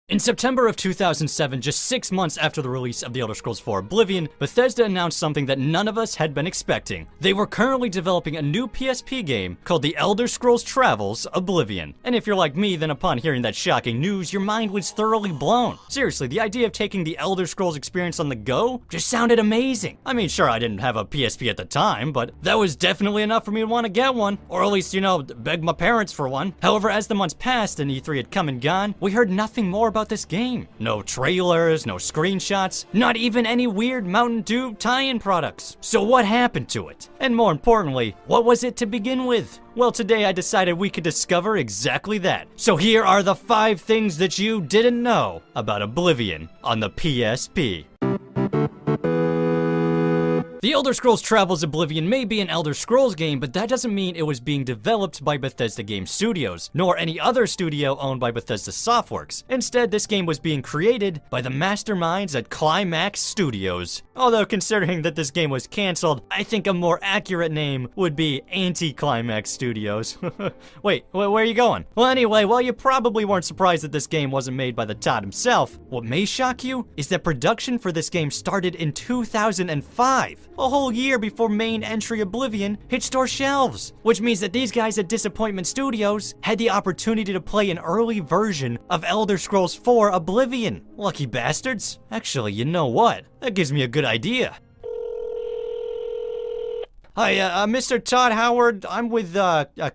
In September of 2007, just 6 months after the release of The Elder Scrolls IV Oblivion, Bethesda announced something that none of us had been expecting. They were currently developing a new PSP game called The Elder Scrolls Travels Oblivion. And if you're like me, then upon hearing that shocking news, your mind was thoroughly blown. Seriously, the idea of taking the Elder Scrolls experience on the go just sounded amazing. I mean, sure, I didn't have a PSP at the time, but that was definitely enough for me to want to get one. Or at least, beg my parents for one. However, as the months passed and E3 had come and gone, we heard nothing more about this game. No trailers, no screenshots, not even any weird Mountain Dew tie-in products. So what happened to it? And more importantly, what was it to begin with? Well, today I decided we could discover exactly that. So here are the 5 things that you didn't know about Oblivion on the PSP. The Elder Scrolls Travels Oblivion may be an Elder Scrolls game, but that doesn't mean it was being developed by Bethesda Game Studios, nor any other studio owned by Bethesda Softworks. Instead, this game was being created by the masterminds at Climax Studios. Although, considering that this game was cancelled, I think a more accurate name would be Anti-Climax Studios. Wait, where are you going? Well, anyway, while you probably weren't surprised that this game wasn't made by the Todd himself, what may shock you is that production for this game started in 2005. A whole year before main entry Oblivion hit store shelves. Which means that these guys at Disappointment Studios had the opportunity to play an early version of Elder Scrolls IV Oblivion. Lucky bastards. Actually, you know what? That gives me a good idea. Hi, Mr. Todd Howard. I'm with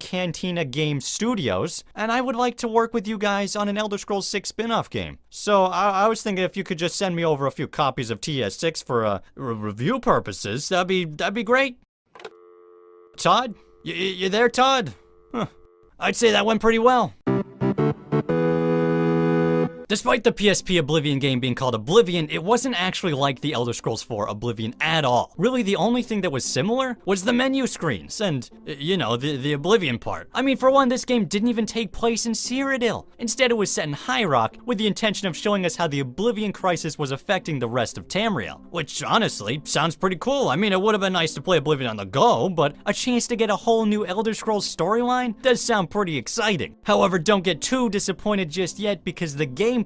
Cantina Game Studios, and I would like to work with you guys on an Elder Scrolls 6 spin-off game. So I was thinking if you could just send me over a few copies of TS6 for review purposes, that'd be great. Todd, you there, Todd? Huh. I'd say that went pretty well. Despite the PSP Oblivion game being called Oblivion, it wasn't actually like the Elder Scrolls IV Oblivion at all. Really, the only thing that was similar was the menu screens and, the Oblivion part. I mean, for one, this game didn't even take place in Cyrodiil. Instead, it was set in High Rock with the intention of showing us how the Oblivion crisis was affecting the rest of Tamriel, which honestly sounds pretty cool. I mean, it would have been nice to play Oblivion on the go, but a chance to get a whole new Elder Scrolls storyline does sound pretty exciting. However, don't get too disappointed just yet because the gameplay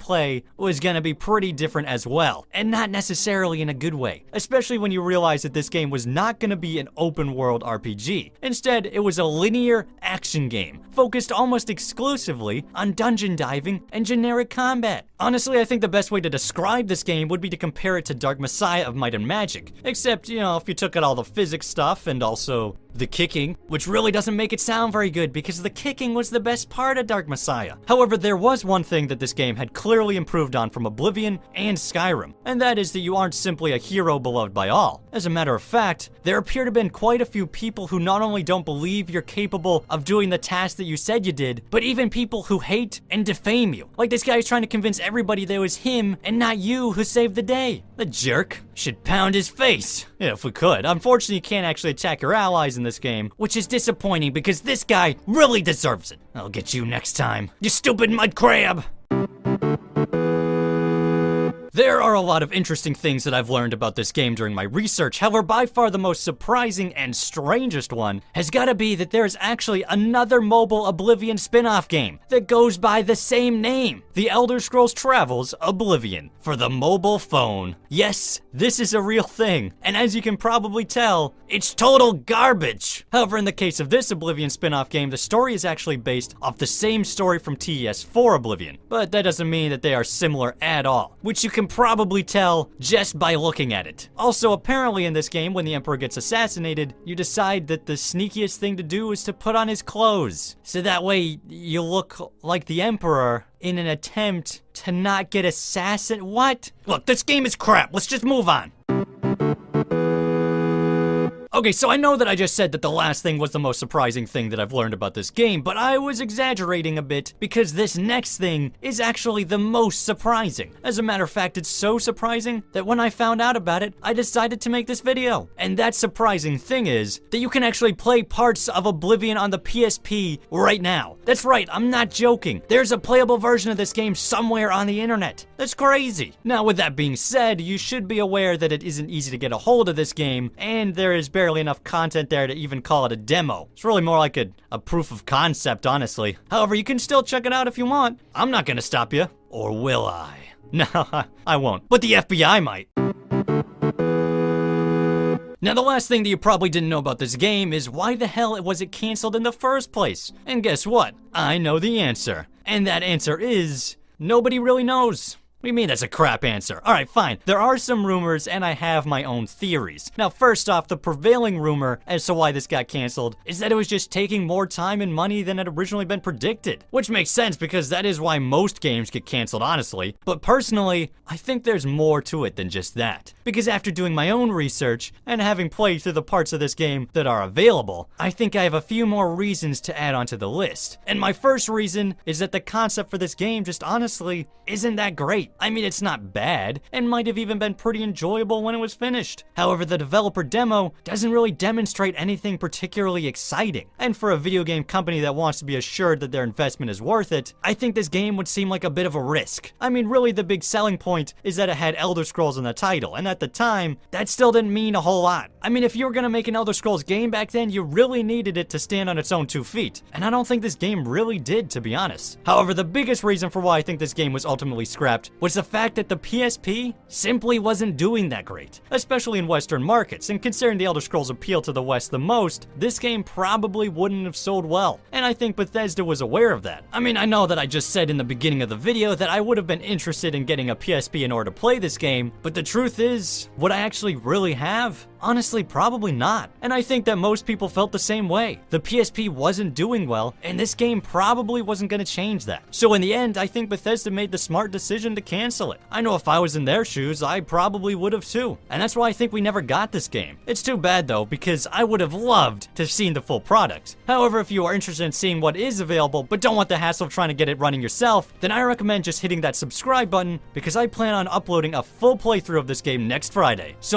was gonna be pretty different as well, and not necessarily in a good way, especially when you realize that this game was not gonna be an open world RPG. Instead, it was a linear action game, focused almost exclusively on dungeon diving and generic combat. Honestly, I think the best way to describe this game would be to compare it to Dark Messiah of Might and Magic, except, if you took out all the physics stuff and also the kicking, which really doesn't make it sound very good because the kicking was the best part of Dark Messiah. However, there was one thing that this game had clearly improved on from Oblivion and Skyrim, and that is that you aren't simply a hero beloved by all. As a matter of fact, there appear to have been quite a few people who not only don't believe you're capable of doing the task that you said you did, but even people who hate and defame you. Like this guy is trying to convince everybody that it was him and not you who saved the day. The jerk should pound his face. Yeah, if we could. Unfortunately, you can't actually attack your allies in this game, which is disappointing because this guy really deserves it. I'll get you next time, you stupid mud crab. There are a lot of interesting things that I've learned about this game during my research. However, by far the most surprising and strangest one has gotta be that there's actually another mobile Oblivion spin-off game that goes by the same name, The Elder Scrolls Travels Oblivion, for the mobile phone. Yes, this is a real thing, and as you can probably tell, it's total garbage. However, in the case of this Oblivion spin-off game, the story is actually based off the same story from TES4 Oblivion, but that doesn't mean that they are similar at all, which you can probably tell just by looking at it. Also, apparently in this game, when the Emperor gets assassinated, you decide that the sneakiest thing to do is to put on his clothes, so that way you look like the Emperor in an attempt to not get assassinated. What? Look, this game is crap. Let's just move on. Okay, so I know that I just said that the last thing was the most surprising thing that I've learned about this game, but I was exaggerating a bit because this next thing is actually the most surprising. As a matter of fact, it's so surprising that when I found out about it, I decided to make this video. And that surprising thing is that you can actually play parts of Oblivion on the PSP right now. That's right, I'm not joking. There's a playable version of this game somewhere on the internet. That's crazy. Now, with that being said, you should be aware that it isn't easy to get a hold of this game, and there is barely enough content there to even call it a demo. It's really more like a proof of concept, honestly. However, you can still check it out if you want. I'm not gonna stop you. Or will I? No, I won't. But the FBI might. Now, the last thing that you probably didn't know about this game is why the hell was it canceled in the first place? And guess what? I know the answer. And that answer is, nobody really knows. What do you mean that's a crap answer? Alright, fine. There are some rumors, and I have my own theories. Now, first off, the prevailing rumor as to why this got canceled is that it was just taking more time and money than had originally been predicted. Which makes sense because that is why most games get canceled, honestly. But personally, I think there's more to it than just that. Because after doing my own research, and having played through the parts of this game that are available, I think I have a few more reasons to add onto the list. And my first reason is that the concept for this game just honestly isn't that great. I mean, it's not bad, and might have even been pretty enjoyable when it was finished. However, the developer demo doesn't really demonstrate anything particularly exciting. And for a video game company that wants to be assured that their investment is worth it, I think this game would seem like a bit of a risk. I mean, really the big selling point is that it had Elder Scrolls in the title, and at the time, that still didn't mean a whole lot. I mean, if you were gonna make an Elder Scrolls game back then, you really needed it to stand on its own 2 feet. And I don't think this game really did, to be honest. However, the biggest reason for why I think this game was ultimately scrapped was the fact that the PSP simply wasn't doing that great, especially in Western markets, and considering the Elder Scrolls appeal to the West the most, this game probably wouldn't have sold well, and I think Bethesda was aware of that. I mean, I know that I just said in the beginning of the video that I would have been interested in getting a PSP in order to play this game, but the truth is, would I actually really have? Honestly, probably not. And I think that most people felt the same way. The PSP wasn't doing well, and this game probably wasn't going to change that. So in the end, I think Bethesda made the smart decision to cancel it. I know if I was in their shoes, I probably would have too. And that's why I think we never got this game. It's too bad though, because I would have loved to have seen the full product. However, if you are interested in seeing what is available, but don't want the hassle of trying to get it running yourself, then I recommend just hitting that subscribe button, because I plan on uploading a full playthrough of this game next Friday. So